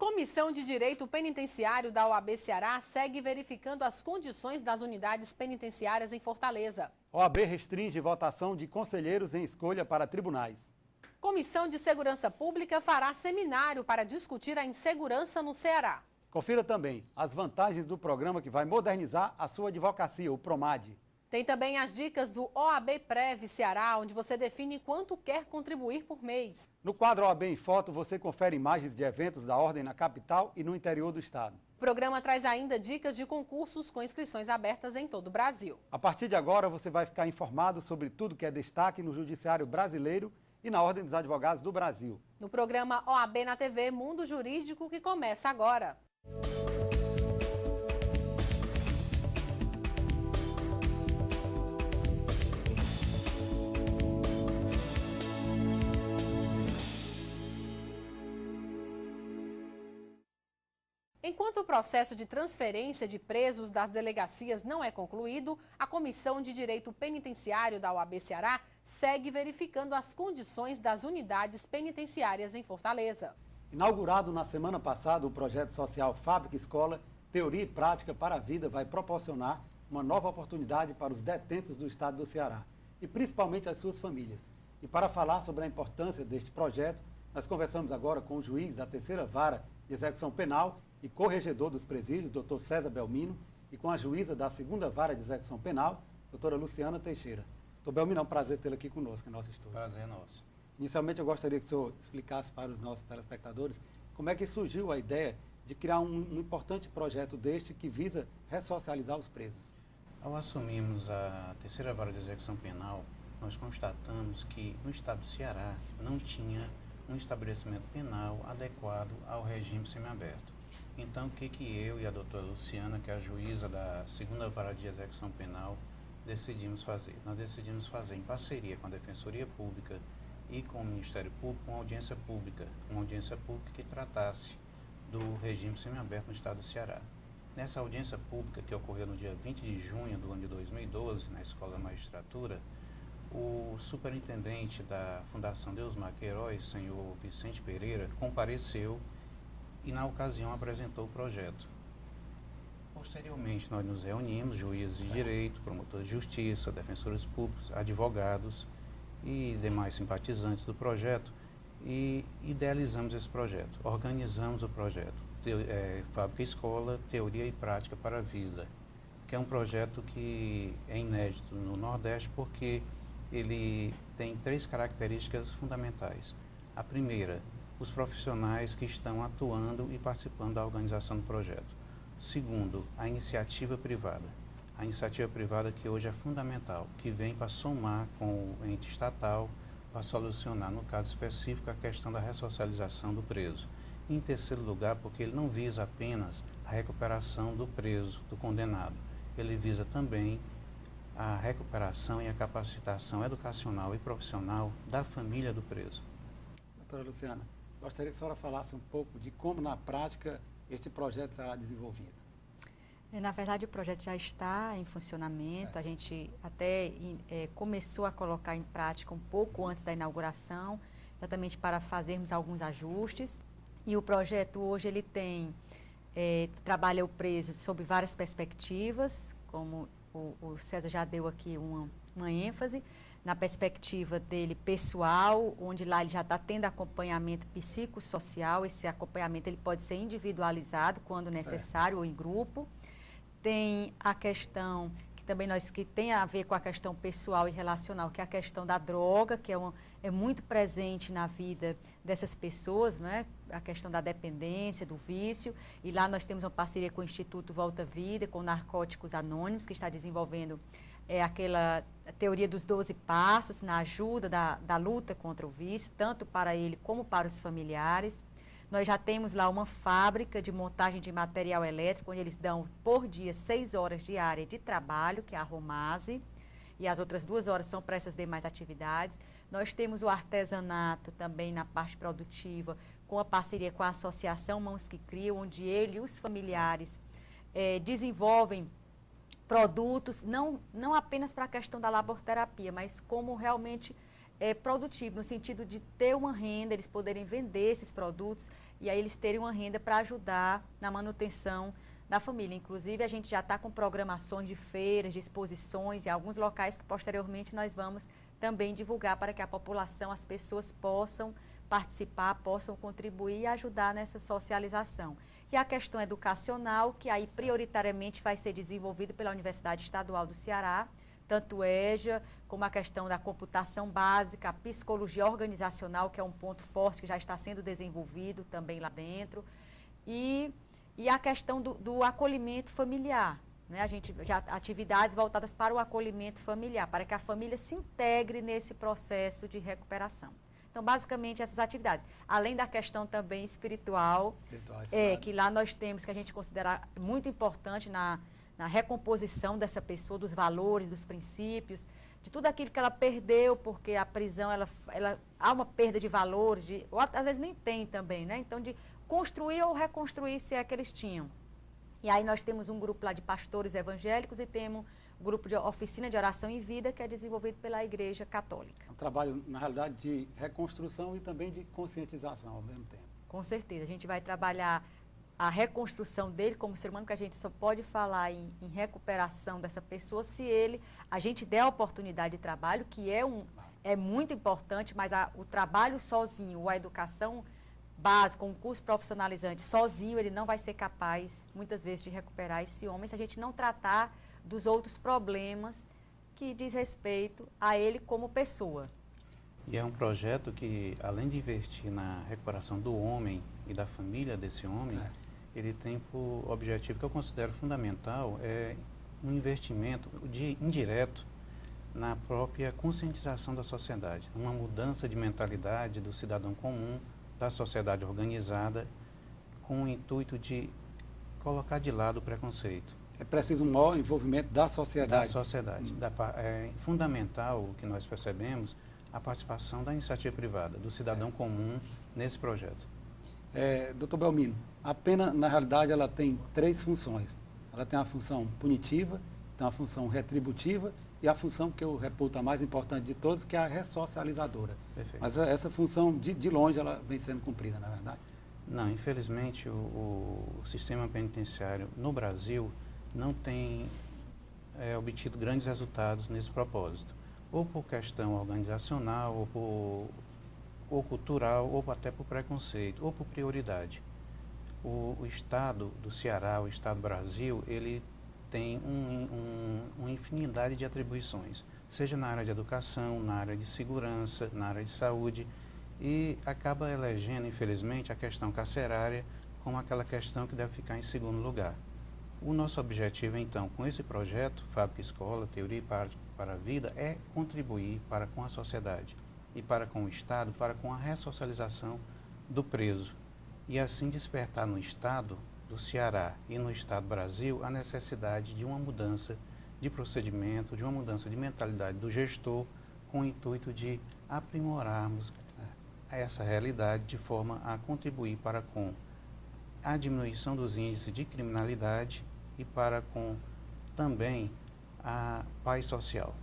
Comissão de Direito Penitenciário da OAB Ceará segue verificando as condições das unidades penitenciárias em Fortaleza. OAB restringe votação de conselheiros em escolha para tribunais. Comissão de Segurança Pública fará seminário para discutir a insegurança no Ceará. Confira também as vantagens do programa que vai modernizar a sua advocacia, o PROMAD. Tem também as dicas do OAB Prev Ceará, onde você define quanto quer contribuir por mês. No quadro OAB em Foto, você confere imagens de eventos da ordem na capital e no interior do estado. O programa traz ainda dicas de concursos com inscrições abertas em todo o Brasil. A partir de agora, você vai ficar informado sobre tudo que é destaque no judiciário brasileiro e na Ordem dos Advogados do Brasil. No programa OAB na TV Mundo Jurídico, que começa agora. Enquanto o processo de transferência de presos das delegacias não é concluído, a Comissão de Direito Penitenciário da OAB Ceará segue verificando as condições das unidades penitenciárias em Fortaleza. Inaugurado na semana passada, o projeto social Fábrica Escola, Teoria e Prática para a Vida vai proporcionar uma nova oportunidade para os detentos do estado do Ceará e principalmente as suas famílias. E para falar sobre a importância deste projeto, nós conversamos agora com o juiz da 3ª Vara de Execução Penal e corregedor dos presídios, Dr. César Belmino, e com a juíza da 2ª Vara de Execução Penal, doutora Luciana Teixeira. Doutor Belmino, é um prazer tê-lo aqui conosco, em nosso estúdio. Prazer é nosso. Inicialmente, eu gostaria que o senhor explicasse para os nossos telespectadores como é que surgiu a ideia de criar um importante projeto deste que visa ressocializar os presos. Ao assumirmos a 3ª Vara de Execução Penal, nós constatamos que no estado do Ceará não tinha um estabelecimento penal adequado ao regime semiaberto. Então, o que eu e a doutora Luciana, que é a juíza da 2ª Vara de Execução Penal, decidimos fazer? Nós decidimos fazer, em parceria com a Defensoria Pública e com o Ministério Público, uma audiência pública que tratasse do regime semiaberto no estado do Ceará. Nessa audiência pública, que ocorreu no dia 20 de junho do ano de 2012, na Escola da Magistratura, o superintendente da Fundação Deusmar Queiroz, senhor Vicente Pereira, compareceu e, na ocasião, apresentou o projeto. Posteriormente, nós nos reunimos, juízes de direito, promotores de justiça, defensores públicos, advogados e demais simpatizantes do projeto e idealizamos esse projeto, organizamos o projeto, Fábrica Escola, Teoria e Prática para a Vida, que é um projeto que é inédito no Nordeste porque ele tem 3 características fundamentais. A primeira, os profissionais que estão atuando e participando da organização do projeto. Segundo, a iniciativa privada. A iniciativa privada que hoje é fundamental, que vem para somar com o ente estatal, para solucionar, no caso específico, a questão da ressocialização do preso. Em terceiro lugar, porque ele não visa apenas a recuperação do preso, do condenado. Ele visa também a recuperação e a capacitação educacional e profissional da família do preso. Doutora Luciana, gostaria que a senhora falasse um pouco de como, na prática, este projeto será desenvolvido. Na verdade, o projeto já está em funcionamento. A gente até começou a colocar em prática um pouco antes da inauguração, exatamente para fazermos alguns ajustes. E o projeto hoje ele trabalha o preso sob várias perspectivas, como o César já deu aqui uma ênfase, na perspectiva dele pessoal, onde lá ele já está tendo acompanhamento psicossocial. Esse acompanhamento ele pode ser individualizado quando necessário ou em grupo. Tem a questão que tem a ver com a questão pessoal e relacional, que é a questão da droga, que é muito presente na vida dessas pessoas, né? A questão da dependência, do vício. E lá nós temos uma parceria com o Instituto Volta Vida, com Narcóticos Anônimos, que está desenvolvendo aquela teoria dos 12 passos na ajuda da luta contra o vício, tanto para ele como para os familiares. Nós já temos lá uma fábrica de montagem de material elétrico, onde eles dão por dia 6 horas diárias de trabalho, que é a Romase, e as outras 2 horas são para essas demais atividades. Nós temos o artesanato também na parte produtiva, com a parceria com a Associação Mãos que Criam, onde ele e os familiares desenvolvem produtos, não apenas para a questão da laborterapia, mas como realmente produtivo, no sentido de ter uma renda, eles poderem vender esses produtos e aí eles terem uma renda para ajudar na manutenção da família. Inclusive, a gente já está com programações de feiras, de exposições em alguns locais que posteriormente nós vamos também divulgar para que a população, as pessoas possam participar, possam contribuir e ajudar nessa socialização. E a questão educacional, que aí prioritariamente vai ser desenvolvida pela Universidade Estadual do Ceará, tanto o EJA, como a questão da computação básica, a psicologia organizacional, que é um ponto forte que já está sendo desenvolvido também lá dentro, e a questão do acolhimento familiar, né? A gente já atividades voltadas para o acolhimento familiar, para que a família se integre nesse processo de recuperação. Então, basicamente, essas atividades. Além da questão também espiritual, que lá nós temos, que a gente considera muito importante na recomposição dessa pessoa, dos valores, dos princípios, de tudo aquilo que ela perdeu, porque a prisão, há uma perda de valores, ou às vezes nem tem também, né? Então, de construir ou reconstruir se é que eles tinham. E aí nós temos um grupo lá de pastores evangélicos e temos um grupo de oficina de oração e vida que é desenvolvido pela Igreja Católica. É um trabalho, na realidade, de reconstrução e também de conscientização ao mesmo tempo. Com certeza. A gente vai trabalhar a reconstrução dele como ser humano, que a gente só pode falar em recuperação dessa pessoa se a gente der a oportunidade de trabalho, que é muito importante, mas o trabalho sozinho, a educação básica, um curso profissionalizante sozinho, ele não vai ser capaz, muitas vezes, de recuperar esse homem se a gente não tratar dos outros problemas que diz respeito a ele como pessoa. E é um projeto que, além de investir na recuperação do homem e da família desse homem, ele tem por objetivo, que eu considero fundamental, um investimento indireto na própria conscientização da sociedade, uma mudança de mentalidade do cidadão comum, da sociedade organizada, com o intuito de colocar de lado o preconceito. É preciso um maior envolvimento da sociedade. Da sociedade. É fundamental, o que nós percebemos, a participação da iniciativa privada, do cidadão comum nesse projeto. Doutor Belmino, a pena, na realidade, ela tem 3 funções. Ela tem a função punitiva, tem a função retributiva e a função que eu reputo a mais importante de todas, que é a ressocializadora. Perfeito. Mas essa função, de longe, ela vem sendo cumprida, na verdade? Não, infelizmente, o sistema penitenciário no Brasil não tem obtido grandes resultados nesse propósito, ou por questão organizacional, ou cultural, ou até por preconceito, ou por prioridade. O Estado do Ceará, o Estado do Brasil, ele tem uma infinidade de atribuições, seja na área de educação, na área de segurança, na área de saúde, e acaba elegendo, infelizmente, a questão carcerária como aquela questão que deve ficar em segundo lugar. O nosso objetivo, então, com esse projeto, Fábrica Escola, Teoria e Prática para a Vida, é contribuir para com a sociedade e para com o Estado, para com a ressocialização do preso, e assim despertar no Estado do Ceará e no Estado do Brasil a necessidade de uma mudança de procedimento, de uma mudança de mentalidade do gestor, com o intuito de aprimorarmos essa realidade de forma a contribuir para com a diminuição dos índices de criminalidade e para com também a paz social.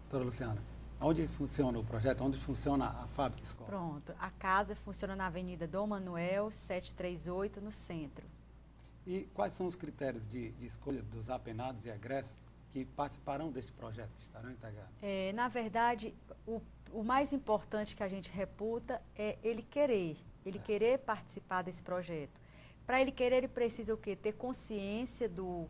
Doutora Luciana, onde funciona o projeto? Onde funciona a Fábrica Escola? Pronto, a casa funciona na Avenida Dom Manuel, 738, no centro. E quais são os critérios de escolha dos apenados e egressos que participarão deste projeto, que estarão integrados? Na verdade, o mais importante que a gente reputa é ele querer participar desse projeto. Para ele querer, ele precisa o quê? Ter consciência do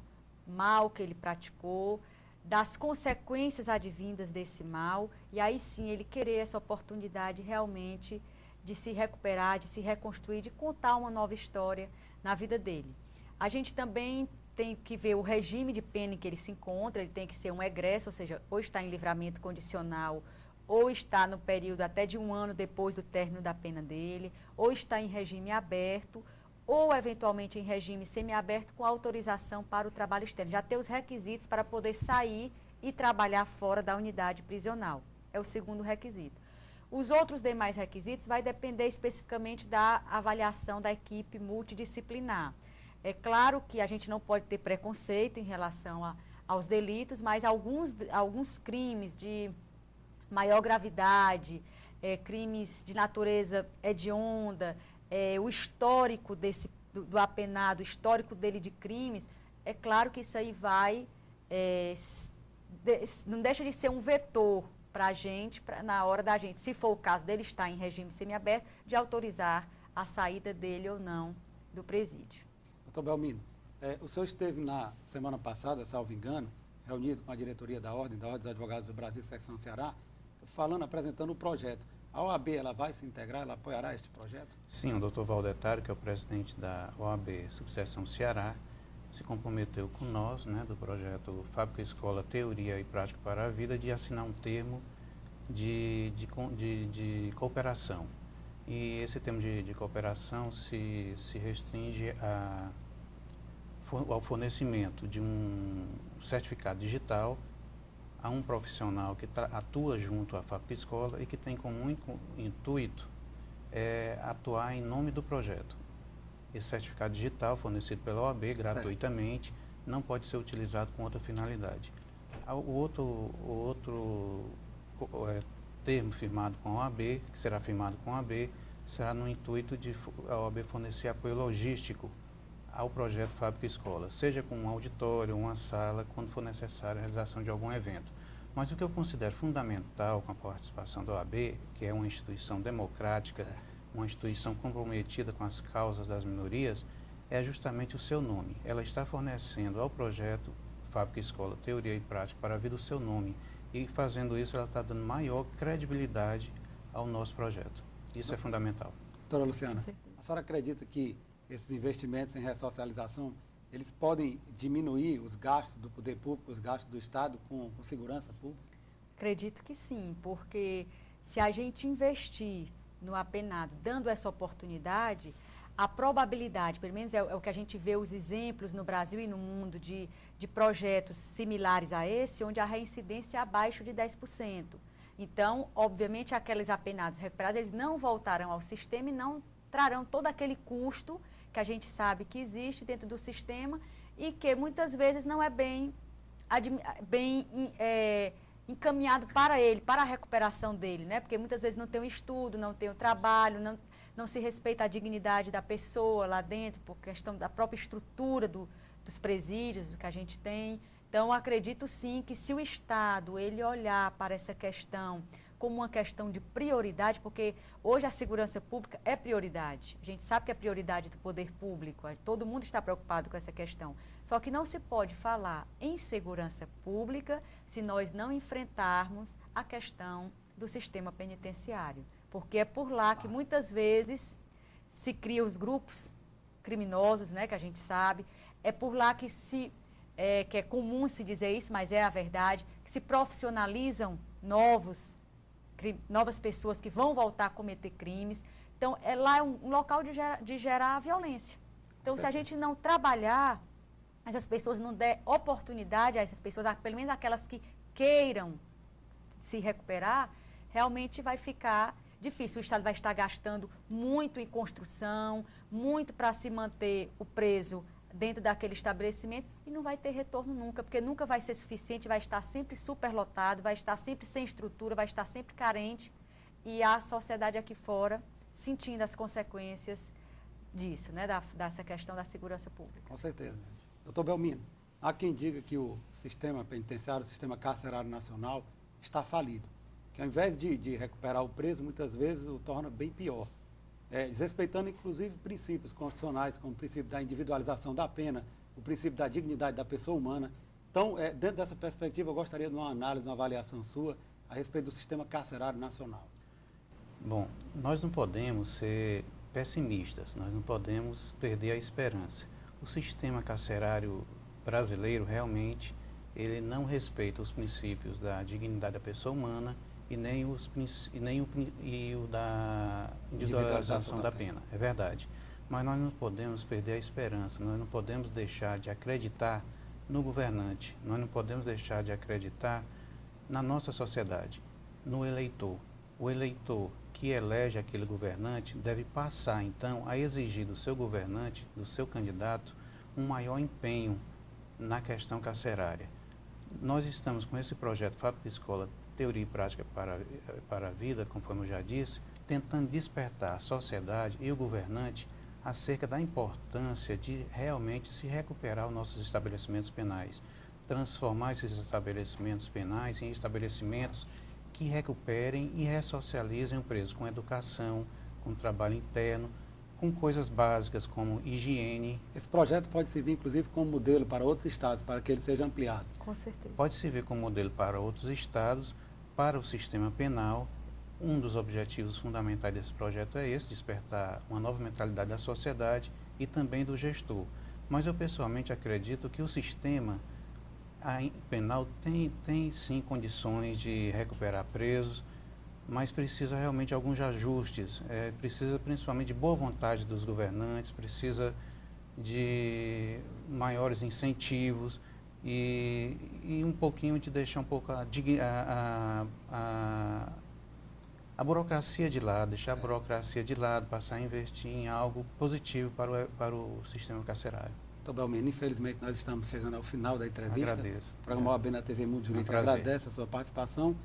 mal que ele praticou, das consequências advindas desse mal, e aí sim ele querer essa oportunidade realmente de se recuperar, de se reconstruir, de contar uma nova história na vida dele. A gente também tem que ver o regime de pena em que ele se encontra, ele tem que ser um egresso, ou seja, ou está em livramento condicional, ou está no período até de 1 ano depois do término da pena dele, ou está em regime aberto, ou eventualmente em regime semiaberto com autorização para o trabalho externo. Já ter os requisitos para poder sair e trabalhar fora da unidade prisional. É o segundo requisito. Os outros demais requisitos vai depender especificamente da avaliação da equipe multidisciplinar. É claro que a gente não pode ter preconceito em relação aos delitos, mas alguns crimes de maior gravidade, crimes de natureza hedionda, o histórico do apenado, o histórico dele de crimes, é claro que isso aí vai, não deixa de ser um vetor para a gente, na hora da gente, se for o caso dele estar em regime semiaberto, de autorizar a saída dele ou não do presídio. Doutor Belmino, o senhor esteve na semana passada, salvo engano, reunido com a diretoria da Ordem dos Advogados do Brasil, Secção Ceará, apresentando o projeto. A OAB, ela vai se integrar, ela apoiará este projeto? Sim, o doutor Valdetário, que é o presidente da OAB Subseção Ceará, se comprometeu com nós, né, do projeto Fábrica Escola Teoria e Prática para a Vida, de assinar um termo de cooperação. E esse termo de cooperação se restringe ao fornecimento de um certificado digital a um profissional que atua junto à Fábrica Escola e que tem como único intuito atuar em nome do projeto. Esse certificado digital, fornecido pela OAB gratuitamente, não pode ser utilizado com outra finalidade. O outro termo firmado com a OAB, que será firmado com a OAB, será no intuito de a OAB fornecer apoio logístico ao projeto Fábrica Escola, seja com um auditório, uma sala, quando for necessário a realização de algum evento. Mas o que eu considero fundamental com a participação da OAB, que é uma instituição democrática, uma instituição comprometida com as causas das minorias, é justamente o seu nome. Ela está fornecendo ao projeto Fábrica Escola Teoria e Prática para a Vida o seu nome. E fazendo isso, ela está dando maior credibilidade ao nosso projeto. Isso é fundamental. Doutora Luciana, a senhora acredita que esses investimentos em ressocialização, eles podem diminuir os gastos do poder público, os gastos do Estado com segurança pública? Acredito que sim, porque se a gente investir no apenado, dando essa oportunidade, a probabilidade, pelo menos é o que a gente vê os exemplos no Brasil e no mundo de projetos similares a esse, onde a reincidência é abaixo de 10%. Então, obviamente, aqueles apenados recuperados, eles não voltarão ao sistema e não trarão todo aquele custo que a gente sabe que existe dentro do sistema e que muitas vezes não é bem encaminhado para ele, para a recuperação dele, né? Porque muitas vezes não tem o estudo, não tem o trabalho, não se respeita a dignidade da pessoa lá dentro, por questão da própria estrutura dos presídios, do que a gente tem. Então, acredito sim que se o Estado ele olhar para essa questão como uma questão de prioridade, porque hoje a segurança pública é prioridade. A gente sabe que é prioridade do poder público, todo mundo está preocupado com essa questão. Só que não se pode falar em segurança pública se nós não enfrentarmos a questão do sistema penitenciário. Porque é por lá que muitas vezes se criam os grupos criminosos, né, que a gente sabe, é por lá que que é comum se dizer isso, mas é a verdade, que se profissionalizam novas pessoas que vão voltar a cometer crimes. Então, lá é um local de gerar violência. Então, se a gente não trabalhar, essas pessoas não der oportunidade a essas pessoas, pelo menos aquelas que queiram se recuperar, realmente vai ficar difícil. O Estado vai estar gastando muito em construção, muito para se manter o preso dentro daquele estabelecimento e não vai ter retorno nunca, porque nunca vai ser suficiente, vai estar sempre superlotado, vai estar sempre sem estrutura, vai estar sempre carente e a sociedade aqui fora sentindo as consequências disso, né, dessa questão da segurança pública. Com certeza. Doutor Belmino, há quem diga que o sistema penitenciário, o sistema carcerário nacional está falido, que ao invés de recuperar o preso, muitas vezes o torna bem pior. Desrespeitando, inclusive, princípios constitucionais, como o princípio da individualização da pena, o princípio da dignidade da pessoa humana. Então, dentro dessa perspectiva, eu gostaria de uma análise, de uma avaliação sua a respeito do sistema carcerário nacional. Bom, nós não podemos ser pessimistas, nós não podemos perder a esperança. O sistema carcerário brasileiro, realmente, ele não respeita os princípios da dignidade da pessoa humana e nem o da individualização da pena. É verdade. Mas nós não podemos perder a esperança, nós não podemos deixar de acreditar no governante, nós não podemos deixar de acreditar na nossa sociedade, no eleitor. O eleitor que elege aquele governante deve passar, então, a exigir do seu governante, do seu candidato, um maior empenho na questão carcerária. Nós estamos com esse projeto Fábrica Escola Teoria e Prática para a Vida, conforme eu já disse, tentando despertar a sociedade e o governante acerca da importância de realmente se recuperar os nossos estabelecimentos penais, transformar esses estabelecimentos penais em estabelecimentos que recuperem e ressocializem o preso com educação, com trabalho interno, com coisas básicas como higiene. Esse projeto pode servir, inclusive, como modelo para outros estados, para que ele seja ampliado. Com certeza. Pode servir como modelo para outros estados, para o sistema penal. Um dos objetivos fundamentais desse projeto é esse, despertar uma nova mentalidade da sociedade e também do gestor. Mas eu pessoalmente acredito que o sistema penal tem sim condições de recuperar presos, mas precisa realmente de alguns ajustes, precisa principalmente de boa vontade dos governantes, precisa de maiores incentivos e um pouquinho de deixar um pouco a burocracia de lado, deixar a burocracia de lado, passar a investir em algo positivo para o sistema carcerário. Doutor Belmiro, infelizmente nós estamos chegando ao final da entrevista. Agradeço. O programa OAB na TV Mundo Jurídico prazer. agradece a sua participação,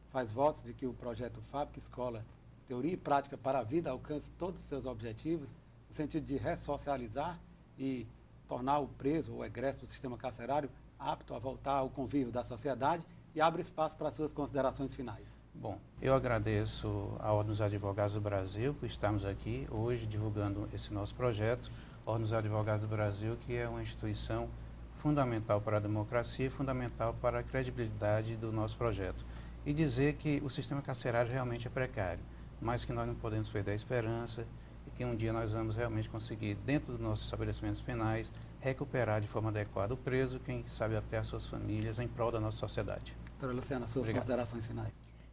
faz votos de que o projeto Fábrica Escola Teoria e Prática para a Vida alcance todos os seus objetivos, no sentido de ressocializar e tornar o preso ou egresso do sistema carcerário apto a voltar ao convívio da sociedade, e abre espaço para as suas considerações finais. Bom, eu agradeço à Ordem dos Advogados do Brasil por estarmos aqui hoje divulgando esse nosso projeto. A Ordem dos Advogados do Brasil, que é uma instituição fundamental para a democracia e fundamental para a credibilidade do nosso projeto. E dizer que o sistema carcerário realmente é precário, mas que nós não podemos perder a esperança e que um dia nós vamos realmente conseguir, dentro dos nossos estabelecimentos penais, recuperar de forma adequada o preso, quem sabe até as suas famílias, em prol da nossa sociedade. Doutora Luciana, suas Obrigado. considerações finais.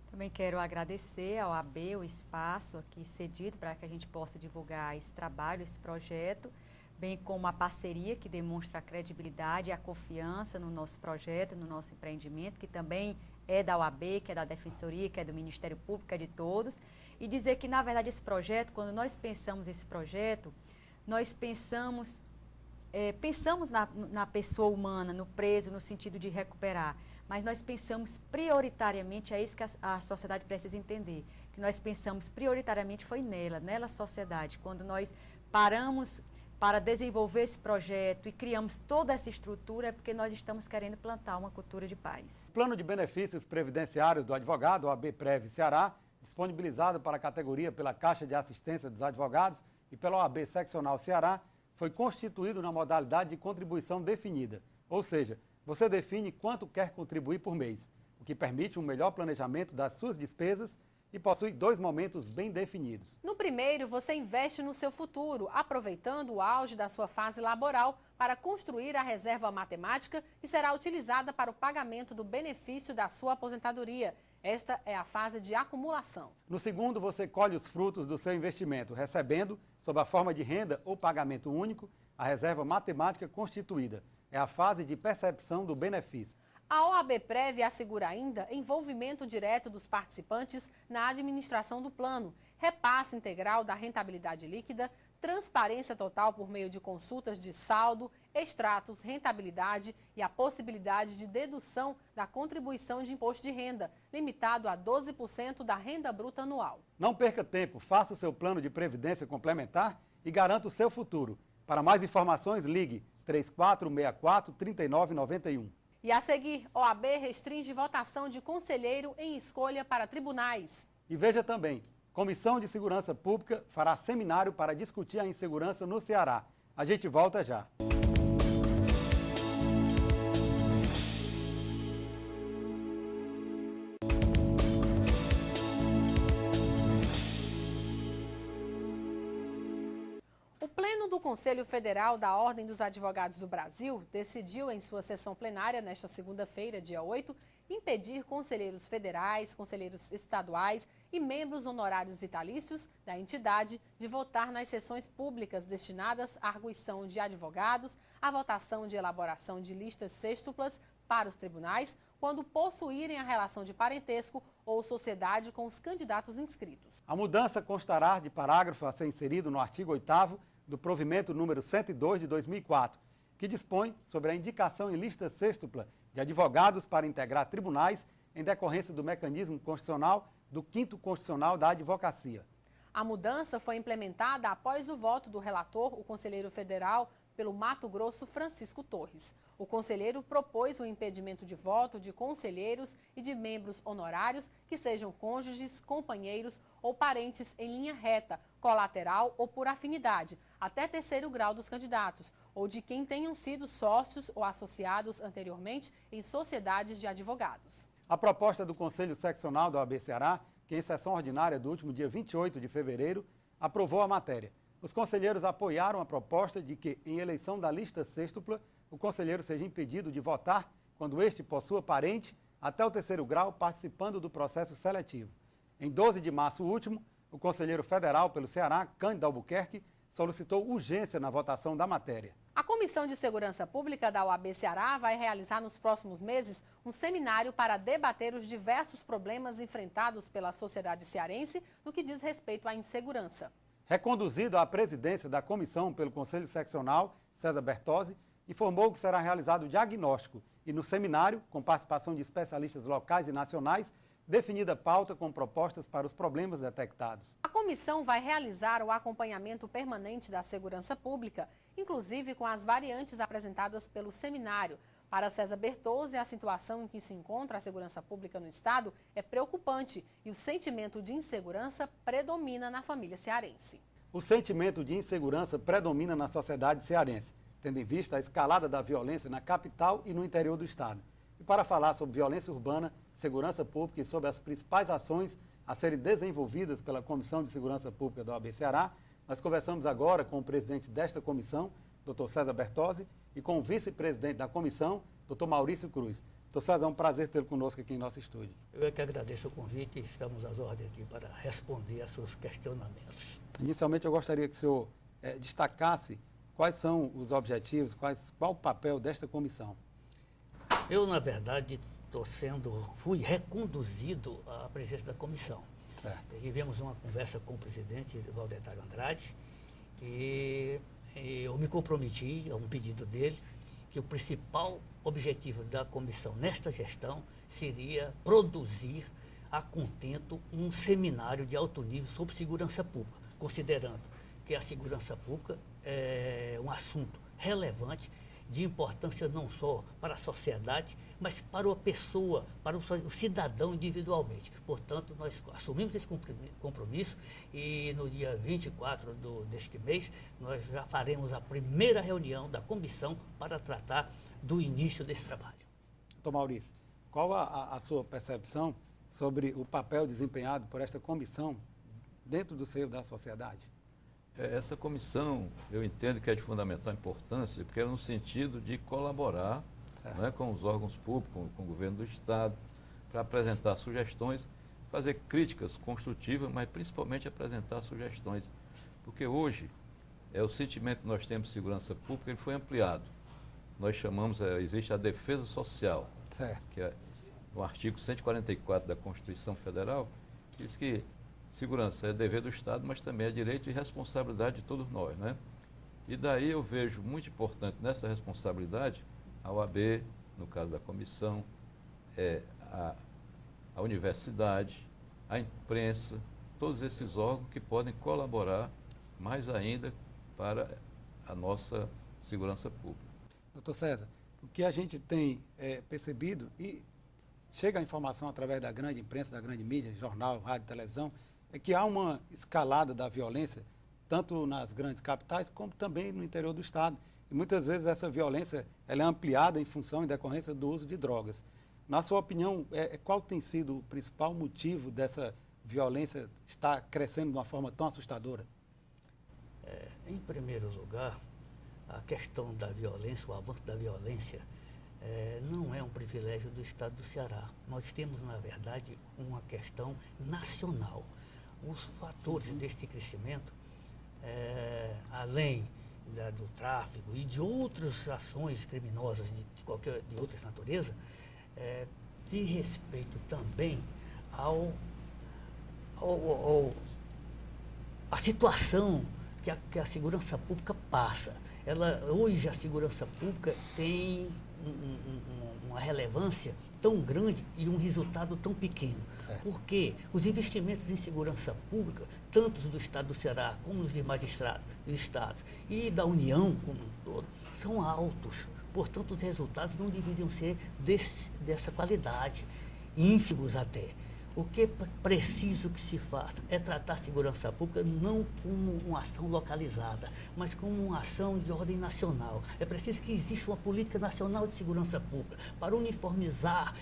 Também quero agradecer ao AB o espaço aqui cedido para que a gente possa divulgar esse trabalho, esse projeto, bem como a parceria que demonstra a credibilidade e a confiança no nosso projeto, no nosso empreendimento, que também é da OAB, que é da Defensoria, que é do Ministério Público, que é de todos. E dizer que, na verdade, esse projeto, quando nós pensamos esse projeto, nós pensamos na pessoa humana, no preso, no sentido de recuperar. Mas nós pensamos prioritariamente, é isso que a sociedade precisa entender, que nós pensamos prioritariamente foi nela, sociedade, quando nós paramos para desenvolver esse projeto e criamos toda essa estrutura, é porque nós estamos querendo plantar uma cultura de paz. O Plano de Benefícios Previdenciários do Advogado, OAB-Prev Ceará, disponibilizado para a categoria pela Caixa de Assistência dos Advogados e pela OAB Seccional Ceará, foi constituído na modalidade de contribuição definida, ou seja, você define quanto quer contribuir por mês, o que permite um melhor planejamento das suas despesas e possui 2 momentos bem definidos. No primeiro, você investe no seu futuro, aproveitando o auge da sua fase laboral para construir a reserva matemática que será utilizada para o pagamento do benefício da sua aposentadoria. Esta é a fase de acumulação. No segundo, você colhe os frutos do seu investimento, recebendo, sob a forma de renda ou pagamento único, a reserva matemática constituída. É a fase de percepção do benefício. A OAB-Prev assegura ainda envolvimento direto dos participantes na administração do plano, repasse integral da rentabilidade líquida, transparência total por meio de consultas de saldo, extratos, rentabilidade e a possibilidade de dedução da contribuição de imposto de renda, limitado a 12% da renda bruta anual. Não perca tempo, faça o seu plano de previdência complementar e garanta o seu futuro. Para mais informações, ligue 3464-3991. E a seguir, OAB restringe votação de conselheiro em escolha para tribunais. E veja também, Comissão de Segurança Pública fará seminário para discutir a insegurança no Ceará. A gente volta já. O Pleno do Conselho Federal da Ordem dos Advogados do Brasil decidiu em sua sessão plenária, nesta segunda-feira, dia 8, impedir conselheiros federais, conselheiros estaduais e membros honorários vitalícios da entidade de votar nas sessões públicas destinadas à arguição de advogados, à votação de elaboração de listas sêxtuplas para os tribunais, quando possuírem a relação de parentesco ou sociedade com os candidatos inscritos. A mudança constará de parágrafo a ser inserido no artigo 8º do provimento número 102 de 2004, que dispõe sobre a indicação em lista sêxtupla de advogados para integrar tribunais em decorrência do mecanismo constitucional do 5º Constitucional da Advocacia. A mudança foi implementada após o voto do relator, o conselheiro federal pelo Mato Grosso, Francisco Torres. O conselheiro propôs o impedimento de voto de conselheiros e de membros honorários que sejam cônjuges, companheiros ou parentes em linha reta, colateral ou por afinidade, até 3º grau dos candidatos, ou de quem tenham sido sócios ou associados anteriormente em sociedades de advogados. A proposta do Conselho Seccional da OAB Ceará, que em sessão ordinária do último dia 28 de fevereiro, aprovou a matéria. Os conselheiros apoiaram a proposta de que, em eleição da lista sextupla, o conselheiro seja impedido de votar quando este possua parente até o 3º grau participando do processo seletivo. Em 12 de março último, o conselheiro federal pelo Ceará, Cândido Albuquerque, solicitou urgência na votação da matéria. A Comissão de Segurança Pública da OAB Ceará vai realizar nos próximos meses um seminário para debater os diversos problemas enfrentados pela sociedade cearense no que diz respeito à insegurança. Reconduzido à presidência da comissão pelo Conselho Seccional, César Bertozzi, informou que será realizado o diagnóstico e, no seminário, com participação de especialistas locais e nacionais, definida pauta com propostas para os problemas detectados. A comissão vai realizar o acompanhamento permanente da segurança pública, inclusive com as variantes apresentadas pelo seminário. Para César Bertozzi, a situação em que se encontra a segurança pública no estado é preocupante e o sentimento de insegurança predomina na família cearense. O sentimento de insegurança predomina na sociedade cearense, tendo em vista a escalada da violência na capital e no interior do estado. E para falar sobre violência urbana, segurança pública e sobre as principais ações a serem desenvolvidas pela Comissão de Segurança Pública da OAB Ceará, nós conversamos agora com o presidente desta comissão, Dr. César Bertozzi, e com o vice-presidente da comissão, Dr. Maurício Cruz. Dr. César, é um prazer tê-lo conosco aqui em nosso estúdio. Eu é que agradeço o convite e estamos às ordens aqui para responder aos seus questionamentos. Inicialmente, eu gostaria que o senhor destacasse quais são os objetivos, qual o papel desta comissão. Eu, na verdade, fui reconduzido à presidência da comissão. Certo. Tivemos uma conversa com o presidente Valdetário Andrade e eu me comprometi a um pedido dele que o principal objetivo da comissão nesta gestão seria produzir a contento um seminário de alto nível sobre segurança pública, considerando que a segurança pública é um assunto relevante, de importância não só para a sociedade, mas para a pessoa, para o cidadão individualmente. Portanto, nós assumimos esse compromisso e no dia 24 deste mês, nós já faremos a primeira reunião da comissão para tratar do início desse trabalho. Doutor Maurício, qual a sua percepção sobre o papel desempenhado por esta comissão dentro do seio da sociedade? Essa comissão, eu entendo que é de fundamental importância, porque é no sentido de colaborar, né, com os órgãos públicos, com o governo do Estado, para apresentar sugestões, fazer críticas construtivas, mas principalmente apresentar sugestões. Porque hoje, o sentimento que nós temos de segurança pública, ele foi ampliado. Nós chamamos, existe a defesa social, certo, que é o artigo 144 da Constituição Federal, que diz que segurança é dever do Estado, mas também é direito e responsabilidade de todos nós, né? E daí eu vejo muito importante nessa responsabilidade a OAB, no caso da comissão, a universidade, a imprensa, todos esses órgãos que podem colaborar mais ainda para a nossa segurança pública. Doutor César, o que a gente tem percebido, e chega a informação através da grande imprensa, da grande mídia, jornal, rádio, televisão, é que há uma escalada da violência, tanto nas grandes capitais, como também no interior do estado. E muitas vezes essa violência ela é ampliada em função e decorrência do uso de drogas. Na sua opinião, qual tem sido o principal motivo dessa violência estar crescendo de uma forma tão assustadora? Em primeiro lugar, a questão da violência, o avanço da violência, não é um privilégio do estado do Ceará. Nós temos, na verdade, uma questão nacional. Os fatores deste crescimento, além do tráfico e de outras ações criminosas de outras naturezas, diz respeito também à situação que a segurança pública passa. Hoje a segurança pública tem uma relevância tão grande e um resultado tão pequeno. Certo. Porque os investimentos em segurança pública, tanto do Estado do Ceará como dos demais estados e da União como um todo, são altos. Portanto, os resultados não deveriam ser dessa qualidade, ínfimos até. O que é preciso que se faça é tratar a segurança pública não como uma ação localizada, mas como uma ação de ordem nacional. É preciso que exista uma política nacional de segurança pública para uniformizar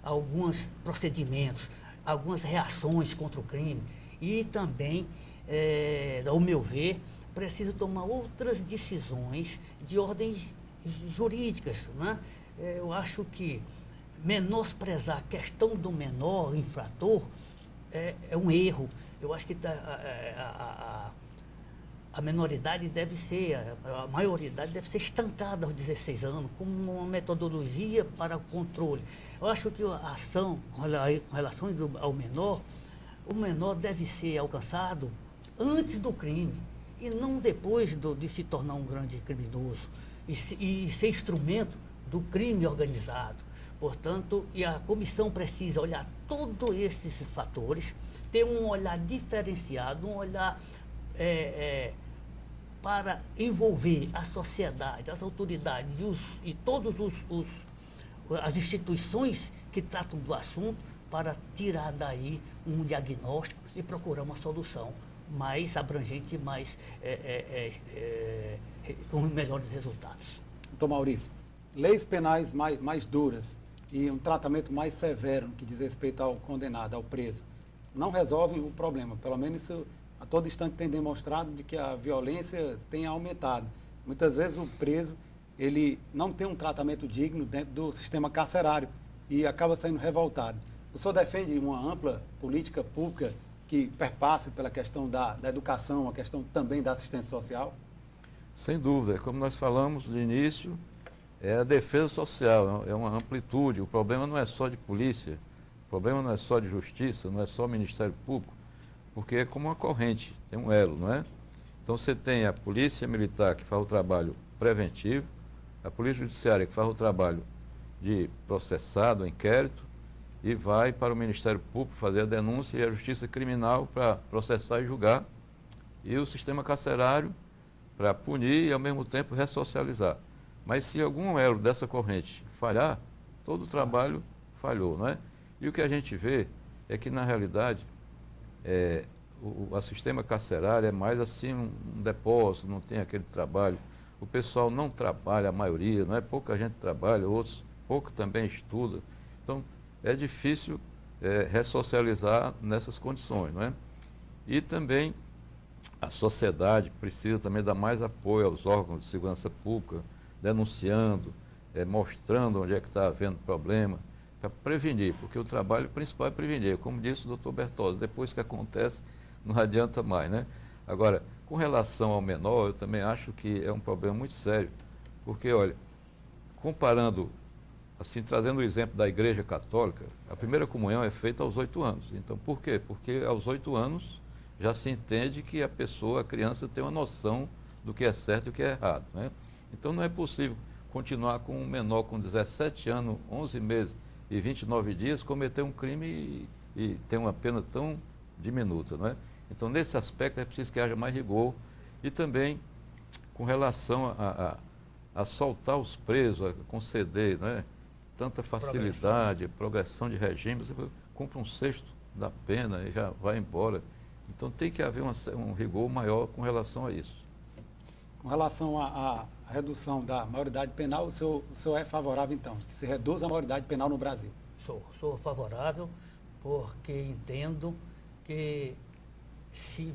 alguns procedimentos, algumas reações contra o crime e também, ao meu ver, precisa tomar outras decisões de ordens jurídicas, né? Eu acho que menosprezar a questão do menor infrator é um erro. Eu acho que a menoridade deve ser, a maioridade deve ser estancada aos 16 anos, como uma metodologia para o controle. Eu acho que a ação com relação ao menor, o menor deve ser alcançado antes do crime e não depois de se tornar um grande criminoso e ser instrumento do crime organizado. Portanto, e a comissão precisa olhar todos esses fatores, ter um olhar diferenciado, um olhar para envolver a sociedade, as autoridades e todas as instituições que tratam do assunto para tirar daí um diagnóstico e procurar uma solução mais abrangente, com melhores resultados. Doutor Maurício, leis penais mais duras e um tratamento mais severo no que diz respeito ao condenado, ao preso, não resolvem o problema. Pelo menos isso a todo instante tem demonstrado de que a violência tem aumentado. Muitas vezes o preso, ele não tem um tratamento digno dentro do sistema carcerário e acaba saindo revoltado. O senhor defende uma ampla política pública que perpasse pela questão da educação, a questão também da assistência social? Sem dúvida, como nós falamos no início, é a defesa social, é uma amplitude. O problema não é só de polícia, o problema não é só de justiça, não é só Ministério Público, porque é como uma corrente, tem um elo, não é? Então você tem a polícia militar que faz o trabalho preventivo, a polícia judiciária que faz o trabalho de processado, inquérito, e vai para o Ministério Público fazer a denúncia e a justiça criminal para processar e julgar, e o sistema carcerário para punir e ao mesmo tempo ressocializar. Mas se algum elo dessa corrente falhar, todo o trabalho falhou, não é? E o que a gente vê é que, na realidade, o sistema carcerário é mais assim um depósito, não tem aquele trabalho. O pessoal não trabalha, a maioria, não é? Pouca gente trabalha, outros pouco também estuda. Então, é difícil ressocializar nessas condições, não é? E também a sociedade precisa também dar mais apoio aos órgãos de segurança pública, denunciando, mostrando onde é que está havendo problema, para prevenir, porque o trabalho principal é prevenir. Como disse o doutor Bertozzi, depois que acontece, não adianta mais, né? Agora, com relação ao menor, eu também acho que é um problema muito sério, porque, olha, comparando, assim, trazendo o exemplo da Igreja Católica, a primeira comunhão é feita aos 8 anos. Então, por quê? Porque aos 8 anos já se entende que a criança tem uma noção do que é certo e o que é errado, né? Então não é possível continuar com um menor com 17 anos, 11 meses e 29 dias cometer um crime e ter uma pena tão diminuta, não é? Então nesse aspecto é preciso que haja mais rigor e também com relação a soltar os presos, a conceder, não é? Tanta facilidade, progressão de regime, você cumpre um sexto da pena e já vai embora. Então tem que haver um rigor maior com relação a isso. Com relação à redução da maioridade penal, o senhor é favorável, então, que se reduza a maioridade penal no Brasil? Sou favorável, porque entendo que se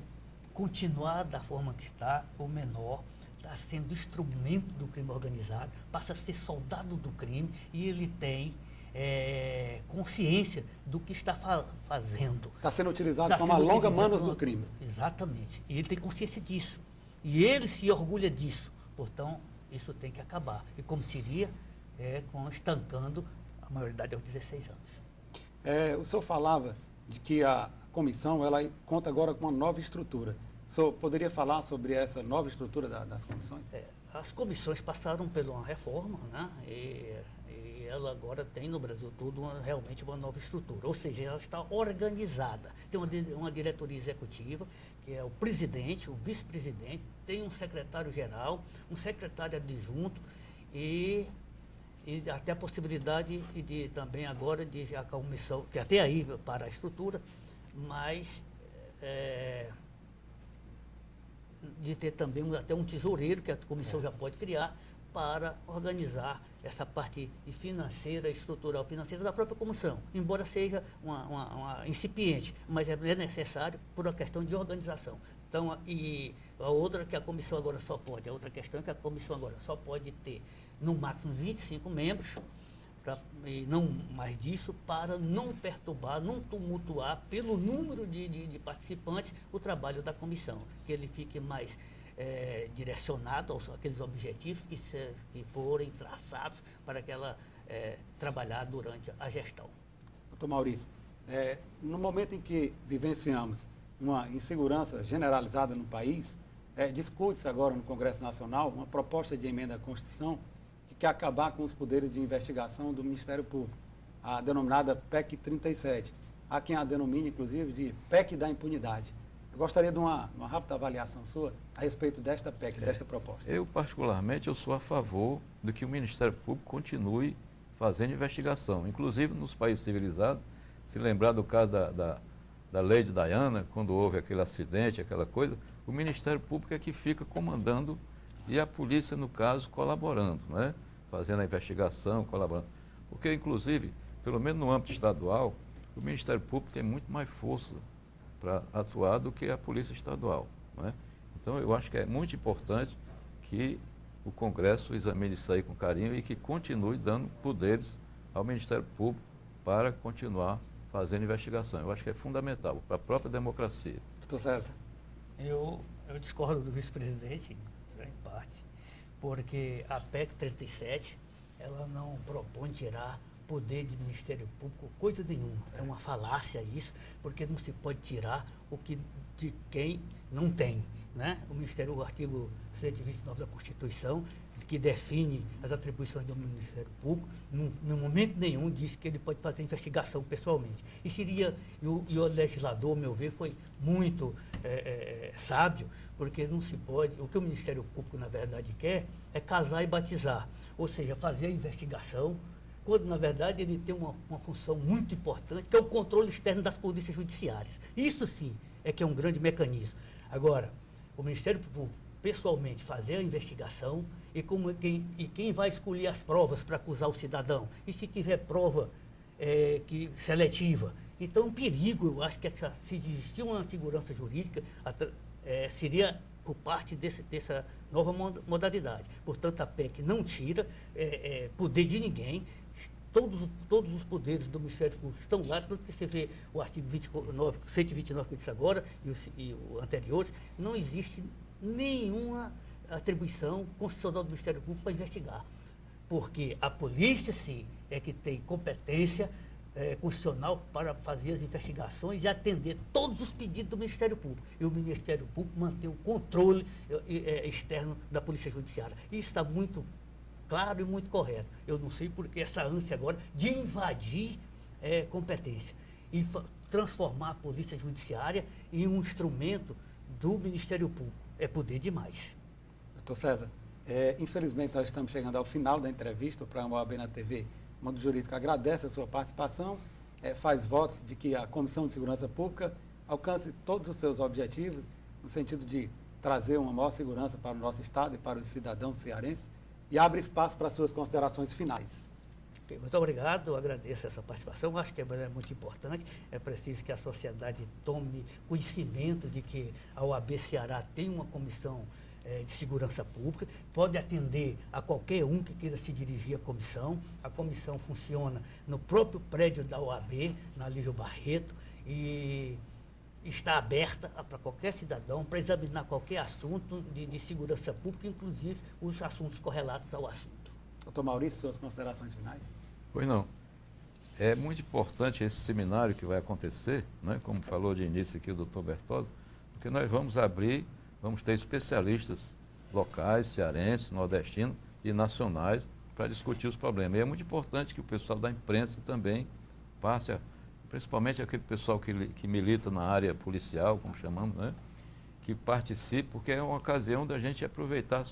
continuar da forma que está, o menor está sendo instrumento do crime organizado, passa a ser soldado do crime e ele tem consciência do que está fazendo. Está sendo utilizado como alonga-manos do crime. Exatamente. E ele tem consciência disso. E ele se orgulha disso. Portanto, isso tem que acabar. E como seria estancando a maioridade aos 16 anos. O senhor falava de que a comissão ela conta agora com uma nova estrutura. O senhor poderia falar sobre essa nova estrutura das comissões? as comissões passaram por uma reforma, né? E ela agora tem no Brasil todo realmente uma nova estrutura, ou seja, ela está organizada. Tem uma diretoria executiva, que é o presidente, o vice-presidente, tem um secretário-geral, um secretário adjunto e até a possibilidade de também agora de a comissão, que até aí para a estrutura, mas de ter também até um tesoureiro que a comissão já pode criar para organizar essa parte financeira, estrutural financeira da própria comissão, embora seja uma incipiente, mas é necessário por uma questão de organização. Então, e a outra que a comissão agora só pode, a outra questão é que a comissão agora só pode ter no máximo 25 membros, e não mais disso, para não perturbar, não tumultuar pelo número de participantes o trabalho da comissão, que ele fique mais direcionado àqueles objetivos que forem traçados para que ela trabalhar durante a gestão. Doutor Maurício, no momento em que vivenciamos uma insegurança generalizada no país, discute-se agora no Congresso Nacional uma proposta de emenda à Constituição que quer acabar com os poderes de investigação do Ministério Público, a denominada PEC 37. Há quem a denomine, inclusive, de PEC da impunidade. Eu gostaria de uma rápida avaliação sua a respeito desta PEC, desta proposta. Eu, particularmente, eu sou a favor de que o Ministério Público continue fazendo investigação. Inclusive, nos países civilizados, se lembrar do caso da lei de Diana, quando houve aquele acidente, aquela coisa, o Ministério Público é que fica comandando e a polícia, no caso, colaborando, né? Fazendo a investigação, colaborando. Porque, inclusive, pelo menos no âmbito estadual, o Ministério Público tem muito mais força para atuar do que a Polícia Estadual, né? Então, eu acho que é muito importante que o Congresso examine isso aí com carinho e que continue dando poderes ao Ministério Público para continuar fazendo investigação. Eu acho que é fundamental para a própria democracia. Doutor César. Eu discordo do vice-presidente, em parte, porque a PEC 37, ela não propõe tirar poder de Ministério Público, coisa nenhuma. É uma falácia isso, porque não se pode tirar de quem não tem, né? O artigo 129 da Constituição, que define as atribuições do Ministério Público, no momento nenhum diz que ele pode fazer investigação pessoalmente. E o legislador, ao meu ver, foi muito sábio, porque não se pode, o que o Ministério Público, na verdade, quer é casar e batizar, ou seja, fazer a investigação, quando, na verdade, ele tem uma função muito importante, que é o controle externo das polícias judiciárias. Isso, sim, é que é um grande mecanismo. Agora, o Ministério Público, pessoalmente, fazer a investigação e quem vai escolher as provas para acusar o cidadão? E se tiver prova seletiva? Então, um perigo, eu acho que se existir uma segurança jurídica, seria por parte dessa nova modalidade. Portanto, a PEC não tira poder de ninguém. Todos os poderes do Ministério Público estão lá, tanto que você vê o artigo 129 que eu disse agora e o anterior, não existe nenhuma atribuição constitucional do Ministério Público para investigar, porque a polícia, sim, é que tem competência constitucional para fazer as investigações e atender todos os pedidos do Ministério Público. E o Ministério Público mantém o controle externo da Polícia Judiciária. Isso está muito claro e muito correto. Eu não sei porque essa ânsia agora de invadir competência e transformar a Polícia Judiciária em um instrumento do Ministério Público. É poder demais. Doutor César, infelizmente nós estamos chegando ao final da entrevista. O programa OAB na TV, Mundo Jurídico, agradece a sua participação, faz votos de que a Comissão de Segurança Pública alcance todos os seus objetivos, no sentido de trazer uma maior segurança para o nosso Estado e para os cidadãos cearenses, e abre espaço para as suas considerações finais. Muito obrigado, eu agradeço essa participação, acho que é muito importante, é preciso que a sociedade tome conhecimento de que a OAB Ceará tem uma comissão de segurança pública, pode atender a qualquer um que queira se dirigir à comissão. A comissão funciona no próprio prédio da OAB, na Lívio Barreto, e está aberta para qualquer cidadão para examinar qualquer assunto de segurança pública, inclusive os assuntos correlatos ao assunto. Doutor Maurício, suas considerações finais? Pois não. É muito importante esse seminário que vai acontecer, né, como falou de início aqui o doutor Bertoldo, porque nós vamos ter especialistas locais, cearenses, nordestinos e nacionais, para discutir os problemas. E é muito importante que o pessoal da imprensa também passe, principalmente aquele pessoal que milita na área policial, como chamamos, né? Que participe, porque é uma ocasião da gente aproveitar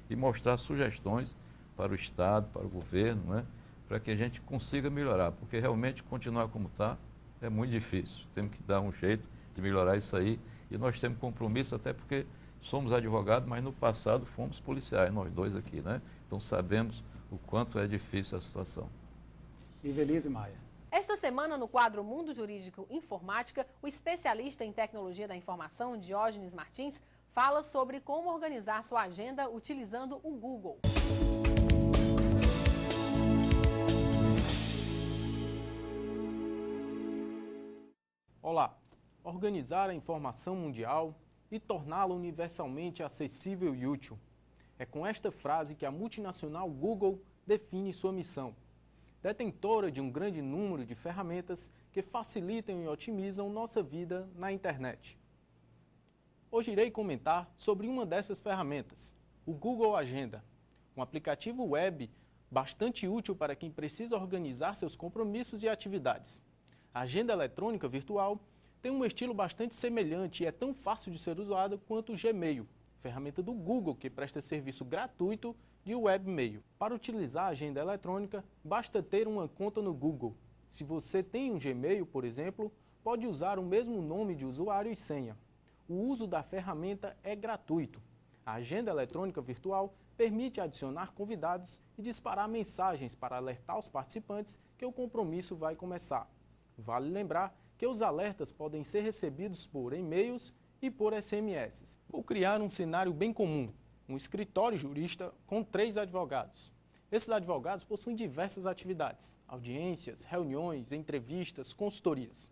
e mostrar sugestões para o Estado, para o governo, né? Para que a gente consiga melhorar, porque realmente continuar como está é muito difícil. Temos que dar um jeito de melhorar isso aí e nós temos compromisso, até porque somos advogados, mas no passado fomos policiais, nós dois aqui, né? Então sabemos o quanto é difícil a situação. Ivelise Maia. Esta semana, no quadro Mundo Jurídico Informática, o especialista em tecnologia da informação, Diógenes Martins, fala sobre como organizar sua agenda utilizando o Google. Olá! Organizar a informação mundial e torná-la universalmente acessível e útil. É com esta frase que a multinacional Google define sua missão. Detentora de um grande número de ferramentas que facilitam e otimizam nossa vida na internet. Hoje irei comentar sobre uma dessas ferramentas, o Google Agenda, um aplicativo web bastante útil para quem precisa organizar seus compromissos e atividades. A agenda eletrônica virtual tem um estilo bastante semelhante e é tão fácil de ser usada quanto o Gmail, ferramenta do Google que presta serviço gratuito de webmail. Para utilizar a agenda eletrônica, basta ter uma conta no Google. Se você tem um Gmail, por exemplo, pode usar o mesmo nome de usuário e senha. O uso da ferramenta é gratuito. A agenda eletrônica virtual permite adicionar convidados e disparar mensagens para alertar os participantes que o compromisso vai começar. Vale lembrar que os alertas podem ser recebidos por e-mails e por SMS. Vou criar um cenário bem comum, um escritório jurista com 3 advogados. Esses advogados possuem diversas atividades, audiências, reuniões, entrevistas, consultorias.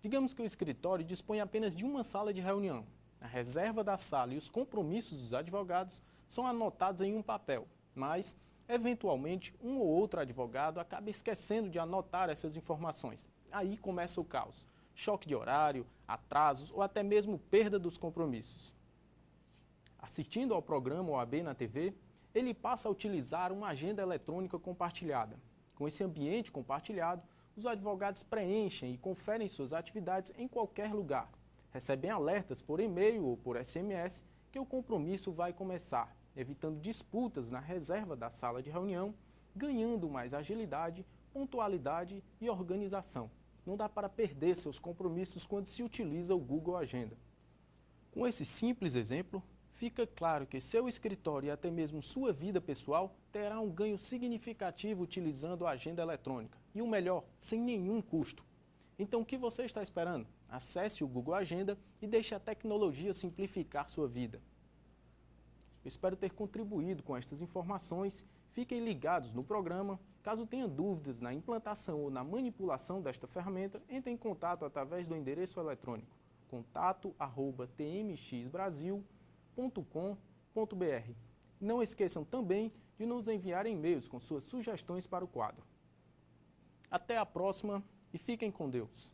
Digamos que o escritório dispõe apenas de uma sala de reunião. A reserva da sala e os compromissos dos advogados são anotados em um papel, mas, eventualmente, um ou outro advogado acaba esquecendo de anotar essas informações. Aí começa o caos. Choque de horário, atrasos ou até mesmo perda dos compromissos. Assistindo ao programa OAB na TV, ele passa a utilizar uma agenda eletrônica compartilhada. Com esse ambiente compartilhado, os advogados preenchem e conferem suas atividades em qualquer lugar. Recebem alertas por e-mail ou por SMS que o compromisso vai começar, evitando disputas na reserva da sala de reunião, ganhando mais agilidade, pontualidade e organização. Não dá para perder seus compromissos quando se utiliza o Google Agenda. Com esse simples exemplo, fica claro que seu escritório e até mesmo sua vida pessoal terá um ganho significativo utilizando a agenda eletrônica. E o melhor, sem nenhum custo. Então o que você está esperando? Acesse o Google Agenda e deixe a tecnologia simplificar sua vida. Eu espero ter contribuído com estas informações. Fiquem ligados no programa. Caso tenha dúvidas na implantação ou na manipulação desta ferramenta, entre em contato através do endereço eletrônico contato@tmxbrasil.com.br. Não esqueçam também de nos enviar e-mails com suas sugestões para o quadro. Até a próxima e fiquem com Deus.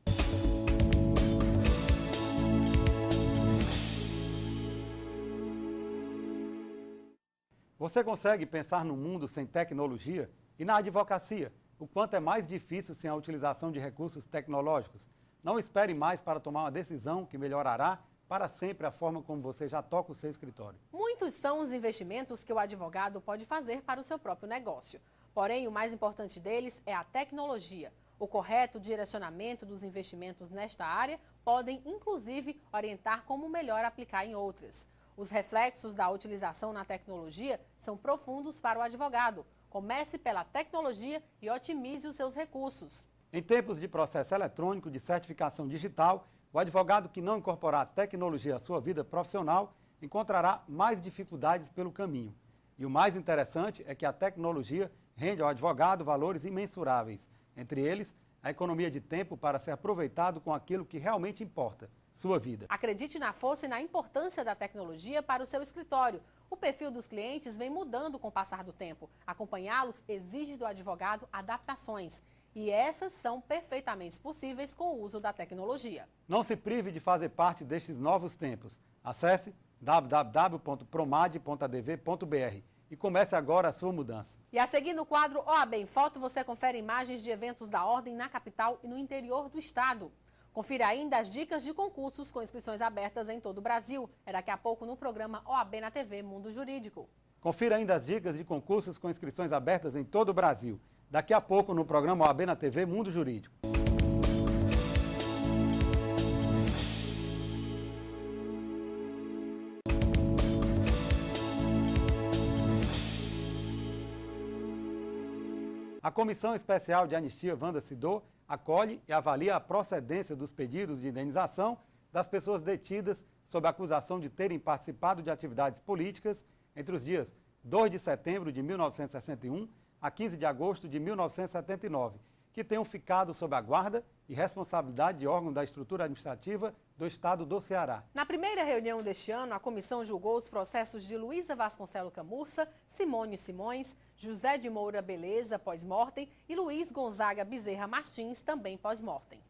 Você consegue pensar num mundo sem tecnologia? E na advocacia, o quanto é mais difícil sem a utilização de recursos tecnológicos? Não espere mais para tomar uma decisão que melhorará para sempre a forma como você já toca o seu escritório. Muitos são os investimentos que o advogado pode fazer para o seu próprio negócio. Porém, o mais importante deles é a tecnologia. O correto direcionamento dos investimentos nesta área podem, inclusive, orientar como melhor aplicar em outras. Os reflexos da utilização na tecnologia são profundos para o advogado. Comece pela tecnologia e otimize os seus recursos. Em tempos de processo eletrônico de certificação digital, o advogado que não incorporar tecnologia à sua vida profissional encontrará mais dificuldades pelo caminho. E o mais interessante é que a tecnologia rende ao advogado valores imensuráveis, entre eles a economia de tempo para ser aproveitado com aquilo que realmente importa, sua vida. Acredite na força e na importância da tecnologia para o seu escritório. O perfil dos clientes vem mudando com o passar do tempo. Acompanhá-los exige do advogado adaptações. E essas são perfeitamente possíveis com o uso da tecnologia. Não se prive de fazer parte destes novos tempos. Acesse www.promad.adv.br e comece agora a sua mudança. E a seguir no quadro OAB em Foto, você confere imagens de eventos da Ordem na capital e no interior do estado. Confira ainda as dicas de concursos com inscrições abertas em todo o Brasil. É daqui a pouco no programa OAB na TV Mundo Jurídico. Confira ainda as dicas de concursos com inscrições abertas em todo o Brasil. Daqui a pouco no programa OAB na TV Mundo Jurídico. A Comissão Especial de Anistia Wanda Sidot acolhe e avalia a procedência dos pedidos de indenização das pessoas detidas sob acusação de terem participado de atividades políticas entre os dias 2 de setembro de 1961 a 15 de agosto de 1979, que tenham ficado sob a guarda e responsabilidade de órgão da estrutura administrativa do Estado do Ceará. Na primeira reunião deste ano, a comissão julgou os processos de Luísa Vasconcelos Camurça, Simone Simões, José de Moura Beleza, pós-mortem, e Luiz Gonzaga Bezerra Martins, também pós-mortem.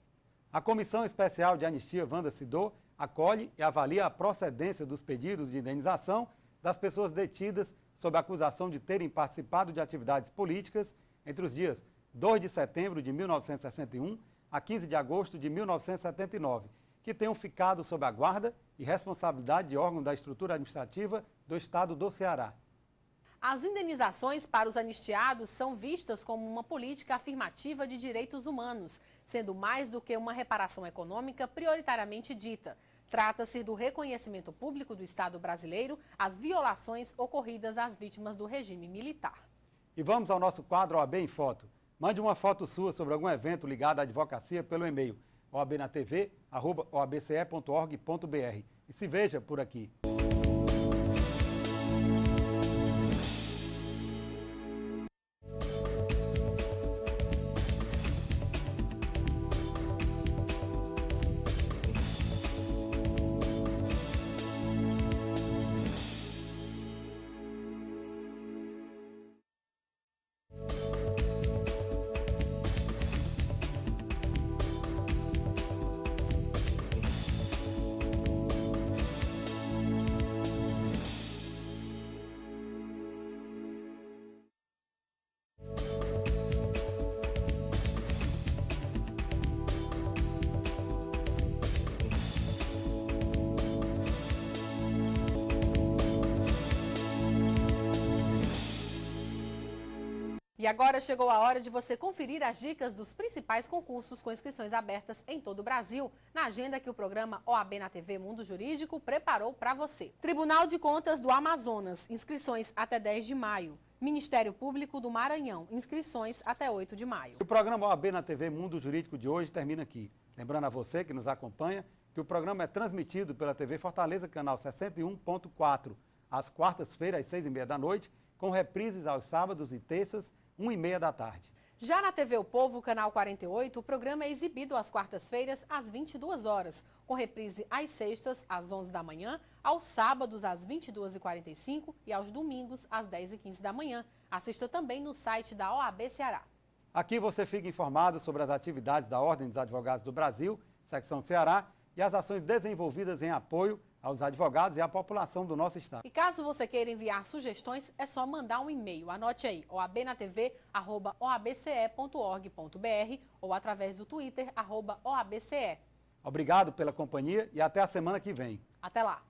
A Comissão Especial de Anistia Wanda Sidot acolhe e avalia a procedência dos pedidos de indenização das pessoas detidas sob acusação de terem participado de atividades políticas entre os dias 2 de setembro de 1961 a 15 de agosto de 1979, que tenham ficado sob a guarda e responsabilidade de órgão da estrutura administrativa do Estado do Ceará. As indenizações para os anistiados são vistas como uma política afirmativa de direitos humanos, sendo mais do que uma reparação econômica prioritariamente dita. Trata-se do reconhecimento público do Estado brasileiro às violações ocorridas às vítimas do regime militar. E vamos ao nosso quadro OAB em Foto. Mande uma foto sua sobre algum evento ligado à advocacia pelo e-mail oabnatv@oabce.org.br e se veja por aqui. E agora chegou a hora de você conferir as dicas dos principais concursos com inscrições abertas em todo o Brasil, na agenda que o programa OAB na TV Mundo Jurídico preparou para você. Tribunal de Contas do Amazonas, inscrições até 10 de maio. Ministério Público do Maranhão, inscrições até 8 de maio. O programa OAB na TV Mundo Jurídico de hoje termina aqui. Lembrando a você que nos acompanha que o programa é transmitido pela TV Fortaleza, canal 61.4, às quartas-feiras, às 6h30 da noite, com reprises aos sábados e terças, 1h30 da tarde. Já na TV O Povo, canal 48, o programa é exibido às quartas-feiras, às 22 horas, com reprise às sextas, às 11 da manhã, aos sábados, às 22h45 e aos domingos, às 10h15 da manhã. Assista também no site da OAB Ceará. Aqui você fica informado sobre as atividades da Ordem dos Advogados do Brasil, secção Ceará, e as ações desenvolvidas em apoio aos advogados e à população do nosso estado. E caso você queira enviar sugestões, é só mandar um e-mail. Anote aí, oabnatv@oabce.org.br ou através do Twitter, @oabce. Obrigado pela companhia e até a semana que vem. Até lá!